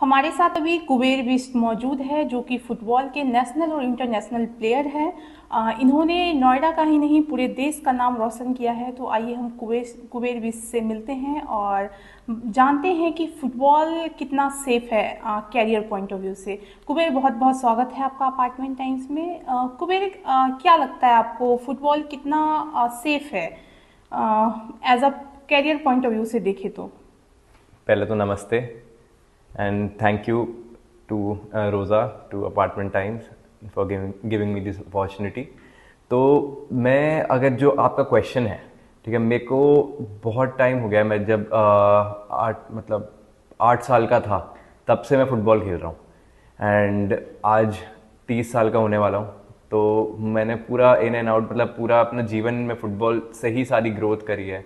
हमारे साथ अभी कुबेर बिष्ट मौजूद है जो कि फुटबॉल के नेशनल और इंटरनेशनल प्लेयर हैं। इन्होंने नोएडा का ही नहीं पूरे देश का नाम रोशन किया है। तो आइए हम कुबेर बिष्ट से मिलते हैं और जानते हैं कि फुटबॉल कितना सेफ है कैरियर पॉइंट ऑफ व्यू से। कुबेर, बहुत बहुत स्वागत है आपका अपार्टमेंट टाइम्स में। कुबेर, क्या लगता है आपको फुटबॉल कितना सेफ है as a career point of view से देखें तो? पहले तो नमस्ते and thank you to Roza to apartment times for giving me this opportunity. तो मैं अगर जो आपका क्वेश्चन है, ठीक है, मेरे को बहुत टाइम हो गया। मैं जब 8 साल का था तब से मैं फ़ुटबॉल खेल रहा हूँ एंड आज 30 साल का होने वाला हूँ। तो मैंने पूरा इन एंड आउट पूरा अपना जीवन में फ़ुटबॉल से ही सारी ग्रोथ करी है।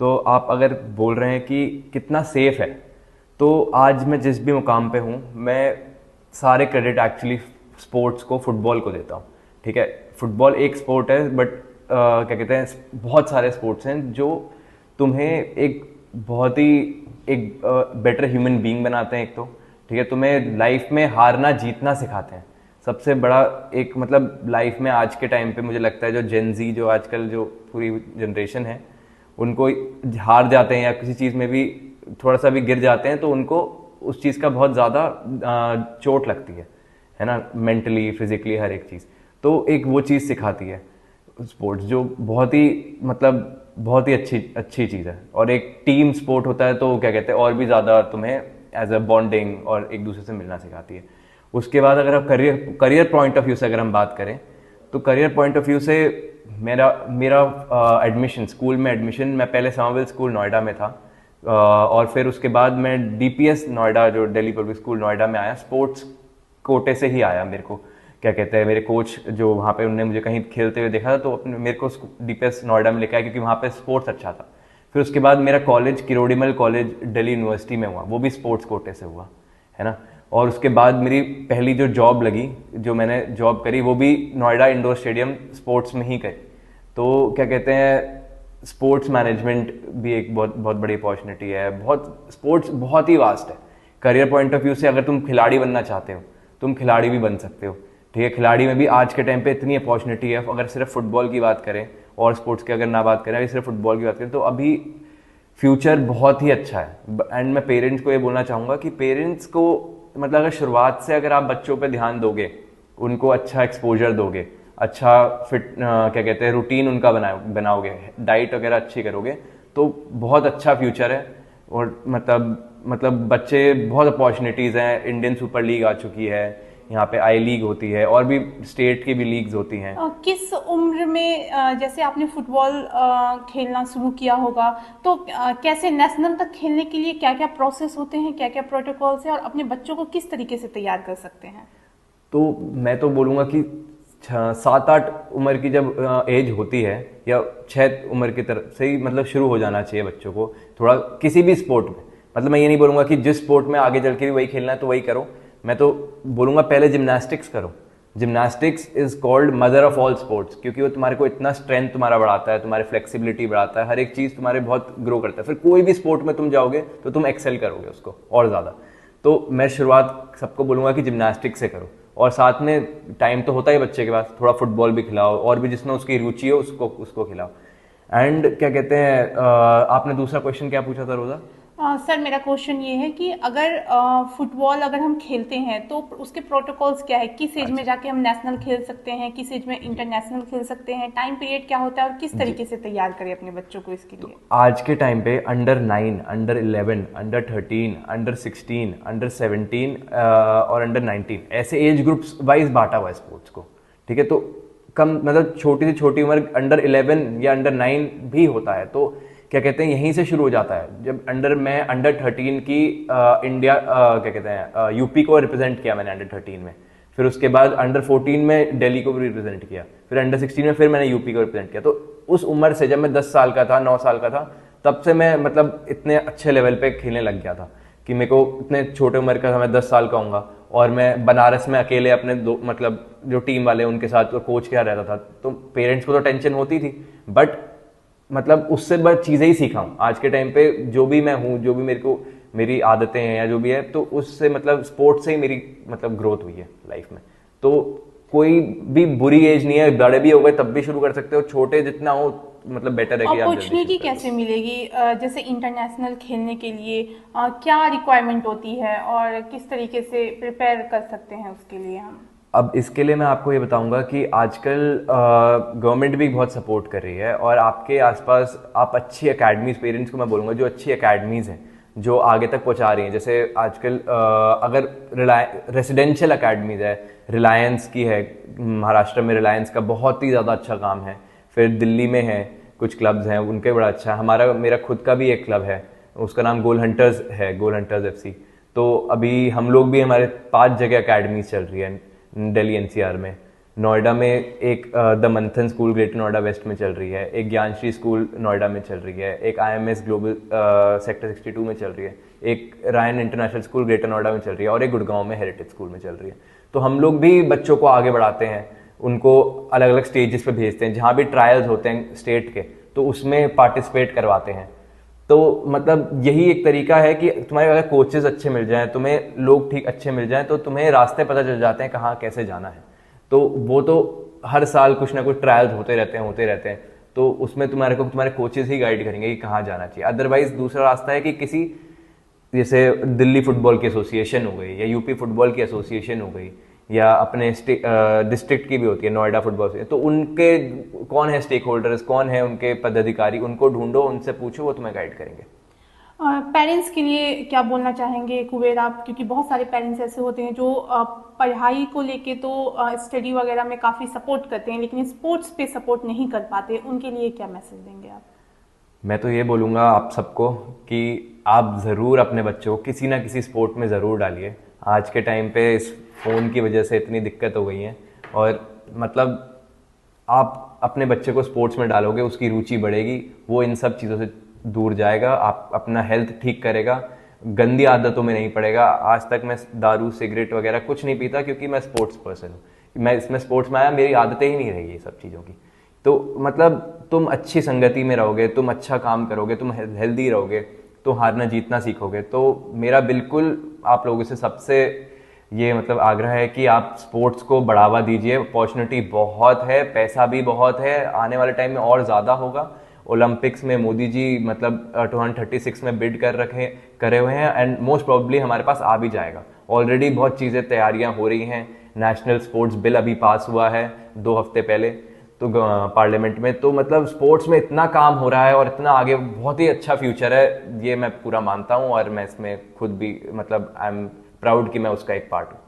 तो आप अगर बोल रहे हैं कि कितना सेफ है, तो आज मैं जिस भी मुकाम पे हूँ, मैं सारे क्रेडिट एक्चुअली स्पोर्ट्स को, फुटबॉल को देता हूँ। ठीक है, फुटबॉल एक स्पोर्ट है, बट क्या कहते हैं, बहुत सारे स्पोर्ट्स हैं जो तुम्हें एक बहुत ही एक बेटर ह्यूमन बीइंग बनाते हैं। एक तो ठीक है, तुम्हें लाइफ में हारना जीतना सिखाते हैं। सबसे बड़ा एक लाइफ में आज के टाइम पे मुझे लगता है जो जेनजी, जो आजकल जो पूरी जनरेशन है, उनको हार जाते हैं या किसी चीज़ में भी थोड़ा सा भी गिर जाते हैं तो उनको उस चीज़ का बहुत ज़्यादा चोट लगती है ना, मेंटली, फिजिकली, हर एक चीज़। तो एक वो चीज़ सिखाती है स्पोर्ट्स, जो बहुत ही बहुत ही अच्छी चीज़ है। और एक टीम स्पोर्ट होता है तो क्या कहते हैं, और भी ज़्यादा तुम्हें एज अ बॉन्डिंग और एक दूसरे से मिलना सिखाती है। उसके बाद अगर आप करियर पॉइंट ऑफ व्यू से अगर हम बात करें, तो करियर पॉइंट ऑफ व्यू से मेरा मेरा एडमिशन, स्कूल में एडमिशन, मैं पहले समरविल स्कूल नोएडा में था और फिर उसके बाद मैं डीपीएस नोएडा, जो दिल्ली पब्लिक स्कूल नोएडा में आया। स्पोर्ट्स कोटे से ही आया। मेरे को क्या कहते हैं, मेरे कोच जो वहाँ पे, उन्होंने मुझे कहीं खेलते हुए देखा था तो अपने मेरे को डीपीएस नोएडा में लेके आया क्योंकि वहाँ पे स्पोर्ट्स अच्छा था। फिर उसके बाद मेरा college Kirori Mal college Delhi university में हुआ, वो भी स्पोर्ट्स कोटे से हुआ, है ना। और उसके बाद मेरी पहली जो जॉब लगी, जो मैंने जॉब करी, वो भी नोएडा इंडोर स्टेडियम स्पोर्ट्स में ही करी। तो क्या कहते हैं, स्पोर्ट्स मैनेजमेंट भी एक बहुत बहुत बड़ी अपॉर्चुनिटी है। बहुत स्पोर्ट्स बहुत ही वास्ट है। करियर पॉइंट ऑफ व्यू से अगर तुम खिलाड़ी बनना चाहते हो, तुम खिलाड़ी भी बन सकते हो। ठीक है, खिलाड़ी में भी आज के टाइम पे इतनी अपॉर्चुनिटी है। अगर सिर्फ फुटबॉल की बात करें और स्पोर्ट्स की अगर ना बात करें, अगर सिर्फ फुटबॉल की बात करें, तो अभी फ्यूचर बहुत ही अच्छा है। एंड मैं पेरेंट्स को ये बोलना चाहूँगा कि पेरेंट्स को अगर शुरुआत से अगर आप बच्चों पे ध्यान दोगे, उनको अच्छा एक्सपोजर दोगे, अच्छा फिट क्या कहते हैं, रूटीन उनका बनाओगे, डाइट वगैरह अच्छी करोगे, तो बहुत अच्छा फ्यूचर है। और बच्चे, बहुत अपॉर्चुनिटीज़ हैं। इंडियन सुपर लीग आ चुकी है, यहाँ पे आई लीग होती है और भी स्टेट की भी लीग्स होती हैं। किस उम्र में जैसे आपने फुटबॉल खेलना शुरू किया होगा, तो कैसे नेशनल तक खेलने के लिए क्या क्या प्रोसेस होते हैं, क्या क्या प्रोटोकॉल्स हैं, और अपने बच्चों को किस तरीके से तैयार कर सकते हैं? तो मैं तो बोलूँगा कि 7-8 उम्र की जब एज होती है, या 6 उम्र की तरफ से ही शुरू हो जाना चाहिए बच्चों को थोड़ा किसी भी स्पोर्ट में। मैं ये नहीं बोलूँगा कि जिस स्पोर्ट में आगे चल के भी वही खेलना है तो वही करो। मैं तो बोलूँगा पहले जिम्नास्टिक्स करो। Gymnastics is called mother of all sports, क्योंकि वो तुम्हारे को इतना स्ट्रेंथ तुम्हारा बढ़ाता है, तुम्हारी फ्लेक्सिबिलिटी बढ़ाता है, हर एक चीज़ तुम्हारे बहुत ग्रो करता है। फिर कोई भी स्पोर्ट में तुम जाओगे तो तुम एक्सेल करोगे उसको और ज़्यादा। तो मैं शुरुआत सबको बोलूँगा कि जिम्नास्टिक्स से करो, और साथ में टाइम तो होता ही बच्चे के पास, थोड़ा फुटबॉल भी खिलाओ, और भी जिसमें उसकी रुचि हो उसको खिलाओ। एंड क्या कहते हैं, आपने दूसरा क्वेश्चन क्या पूछा था रोज़ा? सर, मेरा क्वेश्चन ये है कि अगर फुटबॉल अगर हम खेलते हैं तो उसके प्रोटोकॉल्स क्या है, किस एज में अच्छा जाके हम नेशनल खेल सकते हैं, किस एज में इंटरनेशनल खेल सकते हैं, टाइम पीरियड क्या होता है, और किस जी, तरीके से तैयार करें अपने बच्चों को इसके तो लिए? आज के टाइम पे under 9, under 11, under 13, under 16, under 17 और अंडर 19 ऐसे एज ग्रुप्स वाइज बांटा हुआ है स्पोर्ट्स को। ठीक है, तो कम छोटी से छोटी उम्र अंडर 11 या अंडर 9 भी होता है। तो क्या कहते हैं, यहीं से शुरू हो जाता है। जब मैं अंडर 13 की इंडिया क्या कहते हैं, यूपी को रिप्रेजेंट किया मैंने अंडर 13 में। फिर उसके बाद अंडर 14 में दिल्ली को भी रिप्रेजेंट किया। फिर अंडर 16 में फिर मैंने यूपी को रिप्रेजेंट किया। तो उस उम्र से, जब मैं 10 साल का था, 9 साल का था, तब से मैं इतने अच्छे लेवल पे खेलने लग गया था कि मेरे को इतने छोटे उम्र का था, मैं 10 साल का हूँगा, और मैं बनारस में अकेले अपने दो जो टीम वाले उनके साथ कोच क्या रहता था। तो पेरेंट्स को तो टेंशन होती थी, बट उससे बस चीज़ें ही सीखा हूँ। आज के टाइम पे जो भी मैं हूँ, जो भी मेरे को मेरी आदतें हैं या जो भी है, तो उससे मतलब स्पोर्ट्स से ही मेरी मतलब ग्रोथ हुई है लाइफ में। तो कोई भी बुरी एज नहीं है, बड़े भी हो गए तब भी शुरू कर सकते हो, छोटे जितना हो मतलब बेटर है कि आप जल्दी अपॉर्चुनिटी शुरू कर कैसे लो। मिलेगी जैसे इंटरनेशनल खेलने के लिए क्या रिक्वायरमेंट होती है और किस तरीके से प्रिपेयर कर सकते हैं उसके लिए हम? अब इसके लिए मैं आपको ये बताऊंगा कि आजकल गवर्नमेंट भी बहुत सपोर्ट कर रही है, और आपके आसपास आप अच्छी एकेडमीज, पेरेंट्स को मैं बोलूँगा जो अच्छी एकेडमीज हैं जो आगे तक पहुंचा रही हैं, जैसे आजकल अगर रेसिडेंशियल एकेडमीज है, रिलायंस की है, महाराष्ट्र में रिलायंस का बहुत ही ज़्यादा अच्छा काम है, फिर दिल्ली में है कुछ क्लब्स हैं उनके बड़ा अच्छा है, हमारा मेरा खुद का भी एक क्लब है, उसका नाम गोल हंटर्स है, गोल हंटर्स FC। तो अभी हम लोग भी, हमारे 5 जगह अकेडमीज चल रही है दिल्ली NCR में। नोएडा में एक द मंथन स्कूल ग्रेटर नोएडा वेस्ट में चल रही है, एक ज्ञानश्री स्कूल नोएडा में चल रही है, एक IMS ग्लोबल सेक्टर 62 में चल रही है, एक Ryan international school greater Noida में चल रही है, और एक गुड़गांव में हेरिटेज स्कूल में चल रही है। तो हम लोग भी बच्चों को आगे बढ़ाते हैं, उनको अलग अलग स्टेजेस पे भेजते हैं, जहाँ भी ट्रायल्स होते हैं स्टेट के तो उसमें पार्टिसिपेट करवाते हैं। तो मतलब यही एक तरीका है कि तुम्हारे अगर कोचेस अच्छे मिल जाएं, तुम्हें लोग ठीक अच्छे मिल जाएं, तो तुम्हें रास्ते पता चल जाते हैं कहाँ कैसे जाना है। तो वो तो हर साल कुछ ना कुछ ट्रायल्स होते रहते हैं, तो उसमें तुम्हारे कोचेस ही गाइड करेंगे कि कहाँ जाना चाहिए। अदरवाइज दूसरा रास्ता है कि किसी, जैसे दिल्ली फुटबॉल की एसोसिएशन हो गई या यूपी फुटबॉल की एसोसिएशन हो गई, या अपने डिस्ट्रिक्ट की भी होती है नोएडा फुटबॉल से, तो उनके कौन है स्टेक होल्डर्स, कौन है उनके पदाधिकारी, उनको ढूंढो, उनसे पूछो, वो तुम्हें गाइड करेंगे। पेरेंट्स के लिए क्या बोलना चाहेंगे कुबेर आप, क्योंकि बहुत सारे पेरेंट्स ऐसे होते हैं जो पढ़ाई को लेके तो स्टडी वगैरह में काफ़ी सपोर्ट करते हैं लेकिन स्पोर्ट्स पे सपोर्ट नहीं कर पाते, उनके लिए क्या मैसेज देंगे आप? मैं तो ये बोलूँगा आप सबको कि आप ज़रूर अपने बच्चों को किसी ना किसी स्पोर्ट में ज़रूर डालिए। आज के टाइम पे इस फ़ोन की वजह से इतनी दिक्कत हो गई है, और मतलब आप अपने बच्चे को स्पोर्ट्स में डालोगे, उसकी रुचि बढ़ेगी, वो इन सब चीज़ों से दूर जाएगा, आप अपना हेल्थ ठीक करेगा, गंदी आदतों में नहीं पड़ेगा। आज तक मैं दारू सिगरेट वगैरह कुछ नहीं पीता, क्योंकि मैं स्पोर्ट्स पर्सन हूँ। मैं इसमें स्पोर्ट्स में आया, मेरी आदतें ही नहीं रही ये सब चीज़ों की। तो मतलब तुम अच्छी संगति में रहोगे, तुम अच्छा काम करोगे, तुम हेल्दी रहोगे, तो हारना जीतना सीखोगे। तो मेरा बिल्कुल आप लोगों से सबसे ये मतलब आग्रह है कि आप स्पोर्ट्स को बढ़ावा दीजिए। अपॉर्चुनिटी बहुत है, पैसा भी बहुत है, आने वाले टाइम में और ज़्यादा होगा। ओलंपिक्स में मोदी जी मतलब 2036 में बिड करे हुए हैं, एंड मोस्ट प्रोबेबली हमारे पास आ भी जाएगा। ऑलरेडी बहुत चीज़ें तैयारियां हो रही हैं। नेशनल स्पोर्ट्स बिल अभी पास हुआ है 2 हफ्ते पहले तो पार्लियामेंट में। तो मतलब स्पोर्ट्स में इतना काम हो रहा है और इतना आगे बहुत ही अच्छा फ्यूचर है, ये मैं पूरा मानता हूँ, और मैं इसमें खुद भी मतलब आई एम प्राउड कि मैं उसका एक पार्ट हूँ।